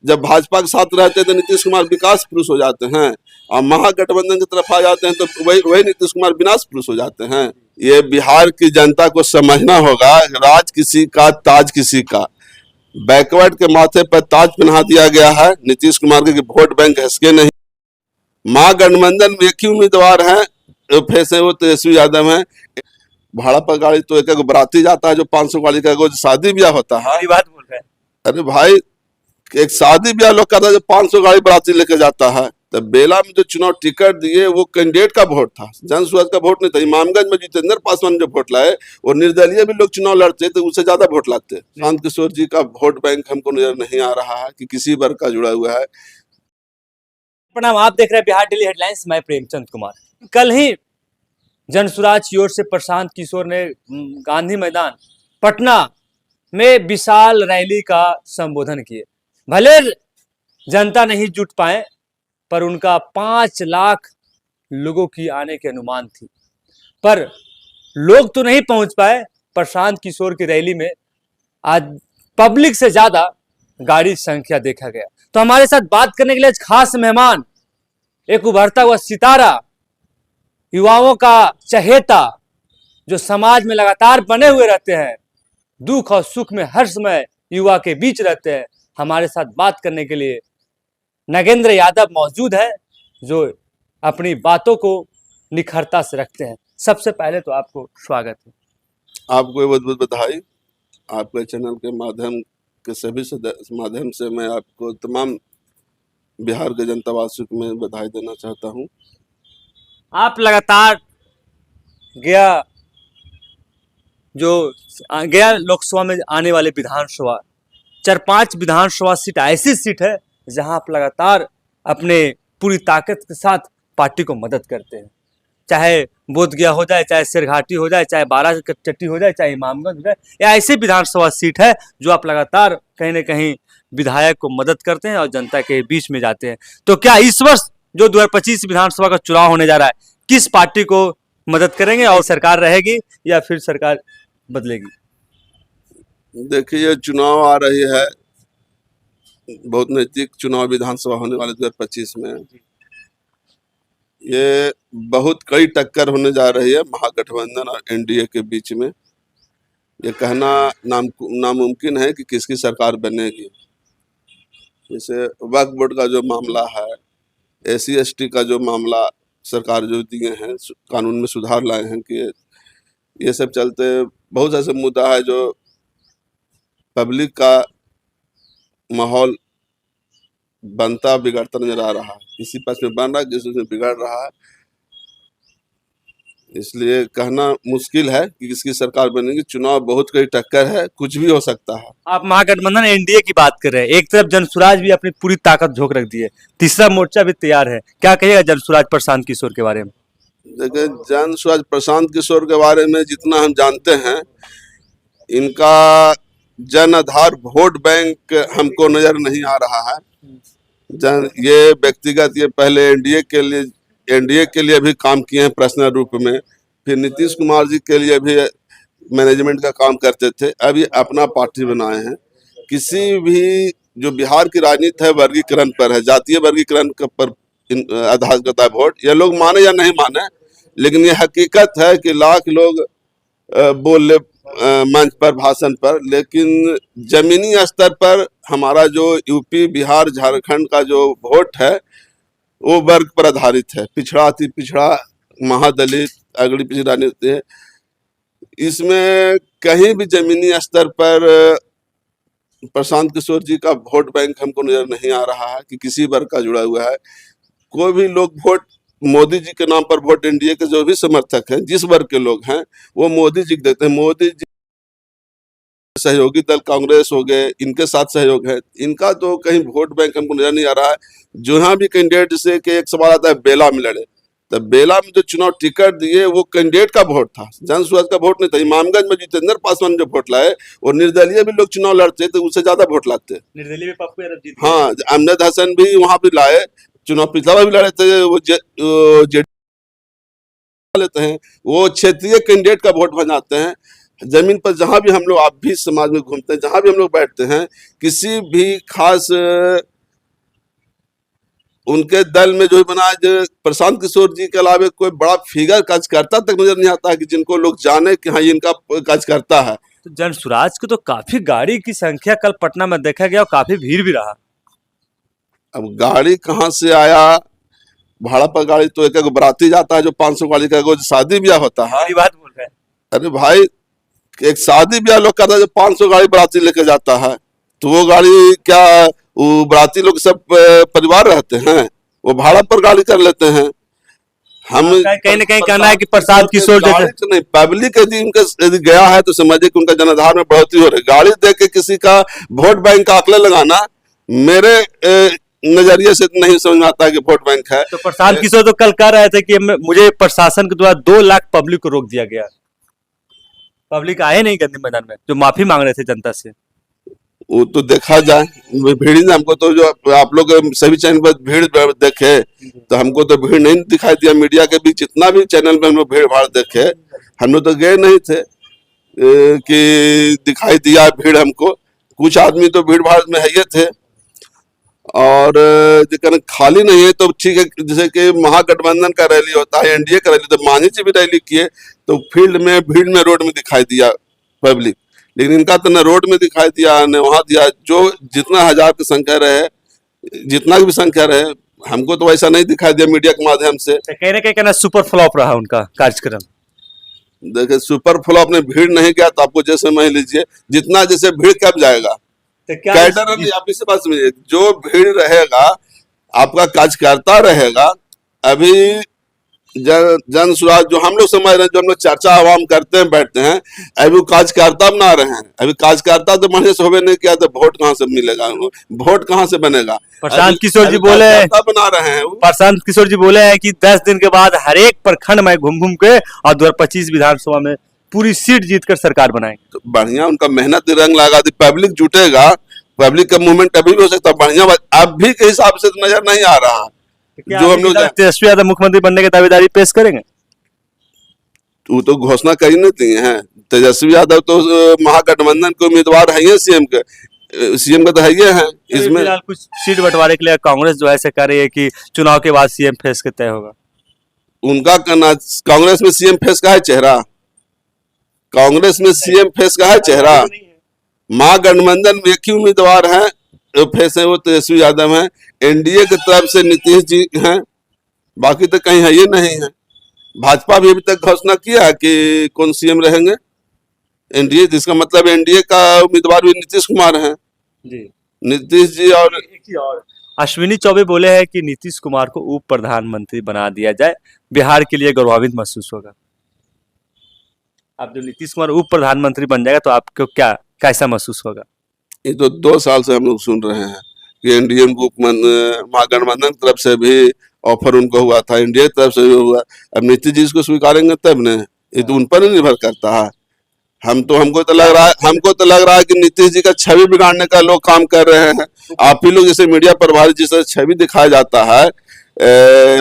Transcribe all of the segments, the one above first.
जब भाजपा के साथ रहते हैं तो नीतीश कुमार विकास पुरुष हो जाते हैं, और महागठबंधन की तरफ आ जाते हैं तो वही नीतीश कुमार विनाश पुरुष हो जाते हैं। ये बिहार की जनता को समझना होगा, राज किसी का ताज किसी का। बैकवर्ड के माथे पर ताज पहना दिया गया है नीतीश कुमार के, वोट बैंक हंसके नहीं। महागठबंधन में एक ही उम्मीदवार है, फेस है वो तेजस्वी यादव है। भाड़ा पर गाड़ी तो एक बराती जाता है जो 500 गाड़ी का, शादी ब्याह होता है। बात बोल रहे हैं। अरे भाई, एक शादी ब्याह लोग करता है जो 500 गाड़ी बराती लेके जाता है। तो बेला में जो चुनाव टिकट दिए वो कैंडिडेट का वोट था, जन सुराज का वोट नहीं था। इमामगंज में जितेंद्र पासवान जो वोट लाए, और निर्दलीय भी लोग चुनाव लड़ते तो उससे ज्यादा वोट लाते। शांत किशोर जी का वोट बैंक हमको नजर नहीं आ रहा है कि किसी वर्ग का जुड़ा हुआ है। प्रणाम, आप देख रहे हैं बिहार डेली हेडलाइंस। मैं प्रेमचंद कुमार। कल ही जनसुराज की ओर से प्रशांत किशोर ने गांधी मैदान पटना में विशाल रैली का संबोधन किए। भले जनता नहीं जुट पाए, पर उनका 5 लाख लोगों की आने के अनुमान थी, पर लोग तो नहीं पहुंच पाए। प्रशांत किशोर की रैली में आज पब्लिक से ज्यादा गाड़ी संख्या देखा गया। तो हमारे साथ बात करने के लिए खास मेहमान, एक उभरता हुआ सितारा, युवाओं का चहेता, जो समाज में लगातार बने हुए रहते हैं, दुख और सुख में हर समय युवा के बीच रहते हैं। हमारे साथ बात करने के लिए नागेंद्र यादव मौजूद है, जो अपनी बातों को निखरता से रखते हैं। सबसे पहले तो आपको स्वागत है। आपको बहुत बहुत बधाई। आपके चैनल के माध्यम के सभी माध्यम से मैं आपको तमाम बिहार के जनता वासियों को मैं बधाई देना चाहता हूं। आप लगातार गया लोकसभा में आने वाले विधानसभा 4-5 विधानसभा सीट ऐसी सीट है जहां आप लगातार अपने पूरी ताकत के साथ पार्टी को मदद करते हैं। चाहे बोधगया हो जाए, चाहे सिरघाटी हो जाए, चाहे बाराचट्टी हो जाए, चाहे इमामगंज हो जाए, या ऐसी विधानसभा सीट है जो आप लगातार कहीं ना कहीं विधायक को मदद करते हैं और जनता के बीच में जाते हैं। तो क्या इस वर्ष जो 2025 विधानसभा का चुनाव होने जा रहा है, किस पार्टी को मदद करेंगे, और सरकार रहेगी या फिर सरकार बदलेगी? देखिए, चुनाव आ रही है, बहुत नजदीक चुनाव विधानसभा होने वाले 2025 में। ये बहुत कई टक्कर होने जा रही है महागठबंधन और एनडीए के बीच में। ये कहना नामुमकिन है कि किसकी सरकार बनेगी। जैसे वक्फ बोर्ड का जो मामला है, SC/ST का जो मामला सरकार जो दिए हैं, कानून में सुधार लाए हैं कि ये सब चलते बहुत ऐसे मुद्दा है जो पब्लिक का माहौल बनता बिगड़ता नजर आ रहा है। किसी पक्ष में बन रहा है, किसी में बिगड़ रहा है। इसलिए कहना मुश्किल है कि किसकी सरकार बनेगी। चुनाव बहुत कई टक्कर है, कुछ भी हो सकता है। आप महागठबंधन एनडीए की बात कर रहे हैं, एक तरफ जनसुराज भी अपनी पूरी ताकत झोंक रख दी है, तीसरा मोर्चा भी तैयार है। क्या कहिएगा जनसुराज प्रशांत किशोर के बारे में? देखिए, जनसुराज प्रशांत किशोर के बारे में जितना हम जानते हैं, इनका जन आधार वोट बैंक हमको नजर नहीं आ रहा है। ये व्यक्तिगत, ये पहले एनडीए के लिए भी काम किए हैं पर्सनल रूप में, फिर नीतीश कुमार जी के लिए भी मैनेजमेंट का काम करते थे। अब ये अपना पार्टी बनाए हैं। किसी भी जो बिहार की राजनीति है वर्गीकरण पर है, जातीय वर्गीकरण पर आधार करता है वोट। ये लोग माने या नहीं माने, लेकिन ये हकीकत है कि लाख लोग बोल ले मंच पर, भाषण पर, लेकिन जमीनी स्तर पर हमारा जो यूपी, बिहार, झारखंड का जो वोट है वो वर्ग पर आधारित है। पिछड़ा, अति पिछड़ा, महादलित, अगड़ी पिछड़ी राजनीति है। इसमें कहीं भी जमीनी स्तर पर प्रशांत किशोर जी का वोट बैंक हमको नजर नहीं आ रहा है कि किसी वर्ग का जुड़ा हुआ है। कोई भी लोग वोट मोदी जी के नाम पर, वोट एनडीए के जो भी समर्थक हैं, जिस वर्ग के लोग हैं, वो मोदी जी को देते हैं। मोदी जी सहयोगी दल कांग्रेस हो गए, इनके साथ सहयोग है। इनका तो कहीं वोट बैंक हमको नजर नहीं आ रहा है। जहाँ भी कैंडिडेट से कि एक सवाल आता है बेला में लड़े, तो बेला में जो चुनाव टिकट दिए वो कैंडिडेट का वोट था, जन सुराज का वोट नहीं था। इमामगंज में जितेंद्र पासवान जो वोट लाए, और निर्दलीय भी लोग चुनाव लड़ते तो उससे ज्यादा वोट लाते। निर्दलीय में पप्पू यादव जीत गए। हाँ, अमजद हसन भी वहां भी लाए, चुनाव पिछला बार भी लड़े थे। वो लेते हैं, वो क्षेत्रीय कैंडिडेट का वोट बनाते हैं। जमीन पर जहां भी हम लोग, आप भी समाज में घूमते हैं, जहां भी हम लोग बैठते हैं, किसी भी खास उनके दल में जो बना जो प्रशांत किशोर जी के अलावा कोई बड़ा फिगर कार्यकर्ता तक नजर नहीं आता है कि जिनको लोग जाने कि हाँ ये इनका कार्यकर्ता है। तो जन स्वराज को तो काफी गाड़ी की संख्या कल पटना में देखा गया और काफी भीड़ भी रहा। अब गाड़ी कहाँ से आया, भाड़ा पर गाड़ी तो एक एक बराती जाता है जो 500 गाड़ी का जो शादी ब्याह होता है। बड़ी बात बोल रहे हैं। अरे भाई एक शादी ब्याह लोग करता है जो 500 गाड़ी बराती लेके जाता है, तो वो गाड़ी क्या वो बराती लोग सब परिवार रहते हैं, वो भाड़ा पर गाड़ी कर लेते हैं। हम कहीं ना कहीं कहना है कि प्रशांत किशोर गाड़ी तो नहीं, पब्लिक यदि उनका यदि गया है तो समझिए कि उनका जनाधार में बढ़ोतरी हो रही है। गाड़ी दे के किसी का वोट बैंक का आंकड़ा लगाना मेरे नजरिए से नहीं समझ में आता है कि वोट बैंक है। तो प्रशांत किशोर तो कल कह रहे थे कि मुझे प्रशासन के द्वारा 2 लाख पब्लिक को रोक दिया गया। पब्लिक आए नहीं गांधी मैदान में जो माफी मांग रहे थे जनता से। वो तो देखा जाए, भीड़ ने हमको तो जो आप लोग सभी चैनल पर भीड़ देखे तो हमको तो भीड़ नहीं दिखाई दिया। मीडिया के भी जितना भी चैनल पे हम लोग भीड़ भाड़ देखे, हम लोग तो गए नहीं थे कि दिखाई दिया भीड़ हमको। कुछ आदमी तो भीड़ भाड़ में है ये थे, और जो खाली नहीं है तो ठीक है। जैसे कि महागठबंधन का रैली होता है, एनडीए का रैली, तो मांझी जी भी रैली किए तो फील्ड में भीड़ में रोड में दिखाई दिया पब्लिक, लेकिन इनका तो न रोड में दिखाई दिया न वहां दिया। जो जितना हजार की संख्या रहे, जितना भी संख्या रहे, हमको तो वैसा नहीं दिखाई दिया मीडिया के माध्यम से। कहीं ना कहीं कहना सुपर फ्लॉप रहा उनका कार्यक्रम। देखिए सुपर फ्लॉप ने भीड़ नहीं गया तो आपको जैसे मान लीजिए जितना जैसे भीड़ कब जाएगा, तो क्या कैडर आप इस बात समझिए, जो भीड़ रहेगा आपका कार्यकर्ता रहेगा। अभी जन स्वराज जो हम लोग समझ रहे हैं, जो हम लोग चर्चा आवाम करते हैं बैठते हैं, अभी वो कार्यकर्ता बना रहे हैं। अभी कार्यकर्ता तो बढ़िया से होवे नहीं किया तो वोट कहाँ से मिलेगा, वोट कहाँ से बनेगा। प्रशांत किशोर जी बोले बना रहे हैं, प्रशांत किशोर जी बोले हैं कि 10 दिन के बाद हर एक प्रखंड में घूम घूम के और 2025 विधानसभा में पूरी सीट जीतकर सरकार बनाएंगे। तो बढ़िया उनका मेहनत रंग लगा दी, पब्लिक जुटेगा, पब्लिक का मूवमेंट अभी भी हो सकता है बढ़िया। अब भी के हिसाब से तो नजर नहीं आ रहा जो हम लोग तेजस्वी यादव मुख्यमंत्री बनने की दावेदारी पेश करेंगे। वो तो घोषणा कर ही नहीं दिए हैं। तेजस्वी यादव तो महागठबंधन के उम्मीदवार है ही, सीएम का तो है ही है। इसमें फिलहाल कुछ सीट बंटवारे के लिए कांग्रेस जो है ऐसे कह रही है कि चुनाव के बाद सीएम फेस के तय होगा। उनका कहना, कांग्रेस में सीएम फेस का है चेहरा, कांग्रेस में सीएम फेस का है चेहरा। महागठबंधन में एक ही उम्मीदवार है जो फेस है, वो तेजस्वी यादव है। एनडीए की तरफ से नीतीश जी हैं, बाकी तो कहीं है ये नहीं है। भाजपा भी अभी तक घोषणा किया है कि कौन सीएम रहेंगे एनडीए, जिसका मतलब एनडीए का उम्मीदवार भी नीतीश कुमार हैं जी। नीतीश जी और अश्विनी चौबे बोले हैं कि नीतीश कुमार को उप प्रधानमंत्री बना दिया जाए, बिहार के लिए गौरवान्वित महसूस होगा। अब जो नीतीश कुमार उप प्रधानमंत्री बन जाएगा तो आपको क्या कैसा महसूस होगा? ये तो 2 साल से हम लोग सुन रहे हैं कि एनडीए महागठबंधन की तरफ से भी ऑफर उनको हुआ था, एनडीए की तरफ से भी हुआ। अब नीतीश जी इसको स्वीकारेंगे तब ने, ये तो उन पर ही निर्भर करता है। हमको तो लग रहा है कि नीतीश जी का छवि बिगाड़ने का लोग काम कर रहे हैं। आप ही लोग जैसे मीडिया प्रभारी जिस छवि दिखाया जाता है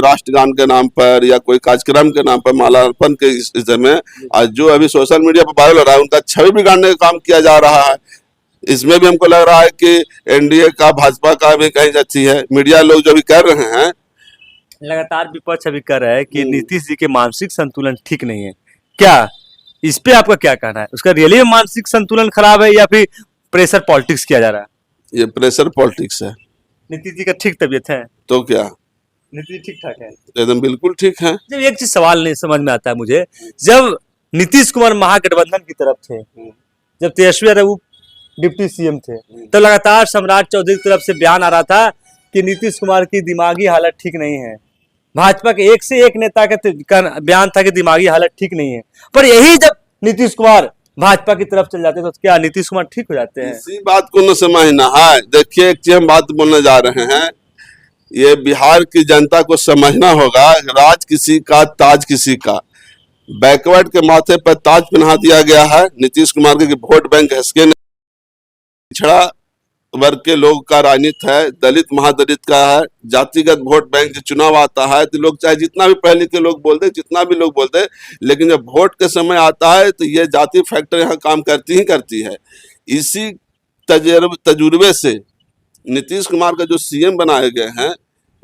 राष्ट्रगान के नाम पर या कोई कार्यक्रम के नाम पर माल्यार्पण के समय, आज जो अभी सोशल मीडिया पर वायरल हो रहा है उनका छवि बिगाड़ने का काम किया जा रहा है। इसमें भी हमको लग रहा है कि एनडीए का भाजपा का भी कहीं अच्छी है। मीडिया लोग जो भी कर रहे हैं, लगातार विपक्ष अभी कर रहा है कि नीतीश जी के मानसिक संतुलन ठीक नहीं है। क्या इस पे आपका क्या कहना है? उसका रियली मानसिक संतुलन खराब है या फिर प्रेशर पॉलिटिक्स किया जा रहा है? ये प्रेशर पॉलिटिक्स है। नीतीश जी का ठीक तबीयत है तो क्या नीतीश ठीक ठाक है? एकदम बिल्कुल ठीक है। जब एक चीज सवाल नहीं समझ में आता है मुझे, जब नीतीश कुमार महागठबंधन की तरफ थे, जब तेजस्वी यादव डिप्टी सीएम थे, तो लगातार सम्राट चौधरी की तरफ से बयान आ रहा था कि नीतीश कुमार की दिमागी हालत ठीक नहीं है। भाजपा के एक से एक नेता का बयान था कि दिमागी हालत ठीक नहीं है। पर यही जब नीतीश कुमार भाजपा की तरफ चल जाते तो क्या नीतीश कुमार ठीक हो जाते हैं? इसी बात को न समझना है। देखिए एक चीज हम बात बोलने जा रहे हैं, ये बिहार की जनता को समझना होगा, राज किसी का ताज किसी का। बैकवर्ड के माथे पर ताज पहना दिया गया है नीतीश कुमार के, वोट बैंक हंसके पिछड़ा वर्ग के लोग का राजनीति है, दलित महादलित का है, जातिगत वोट बैंक। जो चुनाव आता है तो लोग चाहे जितना भी पढ़े लिखे लोग बोल दे, जितना भी लोग बोल दे, लेकिन जब वोट के समय आता है तो ये जाति फैक्टर यहाँ काम करती ही करती है। इसी तजुर्बे से नीतीश कुमार का जो सीएम बनाए गए हैं,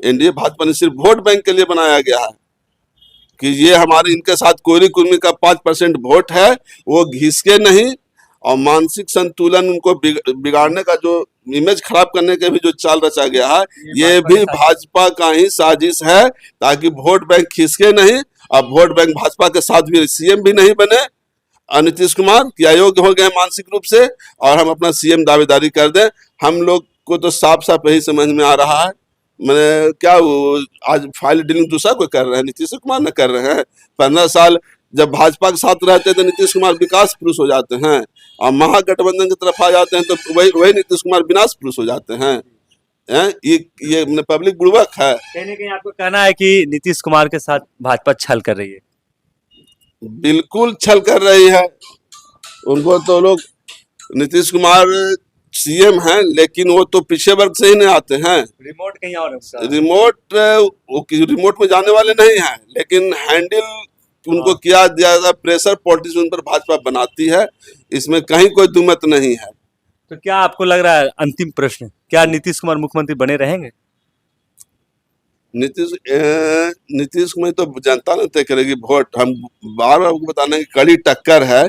एनडीए भाजपा ने सिर्फ वोट बैंक के लिए बनाया गया है कि ये हमारे इनके साथ कोयली कुर्मी का 5% वोट है, वो घिसके नहीं, और मानसिक संतुलन उनको बिगाड़ने का जो इमेज खराब करने के भी जो चाल रचा गया है, ये भी भाजपा का ही साजिश है, ताकि वोट बैंक खिसके नहीं, और वोट बैंक भाजपा के साथ भी सीएम भी नहीं बने नीतीश कुमार कि अयोग्य हो गए मानसिक रूप से, और हम अपना सीएम दावेदारी कर दें। हम लोग को तो साफ साफ यही समझ में आ रहा है, मैंने क्या वो आज फाइल डीलिंग दूसरा कोई कर रहे हैं, नीतीश कुमार न कर रहे हैं। 15 साल जब भाजपा के साथ रहते हैं तो नीतीश कुमार विकास पुरुष हो जाते हैं, और महागठबंधन की तरफ आ जाते हैं तो वही नीतीश कुमार विनाश पुरुष हो जाते हैं। ये पब्लिक बुड़बक है। कहीं ना कहीं आपको कहना है कि नीतीश कुमार के साथ भाजपा छल कर रही है? बिल्कुल छल कर रही है। उनको तो लोग, नीतीश कुमार सीएम हैं, लेकिन वो तो पिछड़े वर्ग से ही नहीं आते हैं। रिमोट कहीं और है। रिमोट में जाने वाले नहीं हैं, लेकिन हैंडल उनको किया ज्यादा प्रेशर पॉलिटिक्स उन पर भाजपा बनाती है, इसमें कहीं कोई दुमत नहीं है। तो क्या आपको लग रहा है, अंतिम प्रश्न, क्या नीतीश कुमार मुख्यमंत्री बने रहेंगे? नीतीश कुमार तो जनता ने तय करेगी वोट। हम बार बार आपको बताना कि कड़ी टक्कर है,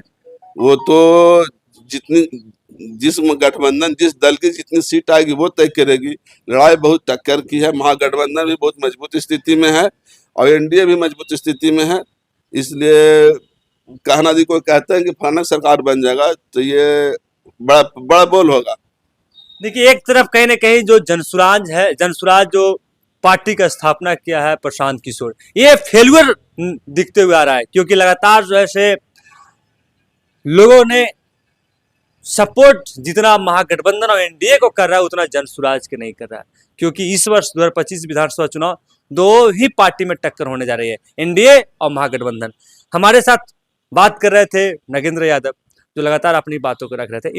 वो तो जिस गठबंधन जिस दल की जितनी सीट आएगी वो तय करेगी। लड़ाई बहुत टक्कर की है, महागठबंधन भी बहुत मजबूत स्थिति में है और एनडीए भी मजबूत स्थिति में है। इसलिए कहना जी कोई कहते हैं कि फलाना सरकार बन जाएगा तो ये बड़ा बड़ा बोल होगा। देखिए, एक तरफ कहीं ना कहीं जो जनसुराज जो पार्टी का स्थापना किया है प्रशांत किशोर, ये फेल्यूर दिखते हुए आ रहा है, क्योंकि लगातार जो है से लोगों ने सपोर्ट जितना महागठबंधन और एनडीए को कर रहा है उतना जनसुराज के नहीं कर रहा है, क्योंकि इस वर्ष 2025 विधानसभा चुनाव दो ही पार्टी में टक्कर होने जा रही है, एनडीए और महागठबंधन। हमारे साथ बात कर रहे थे नगेंद्र यादव, जो लगातार अपनी बातों को रख रहे थे।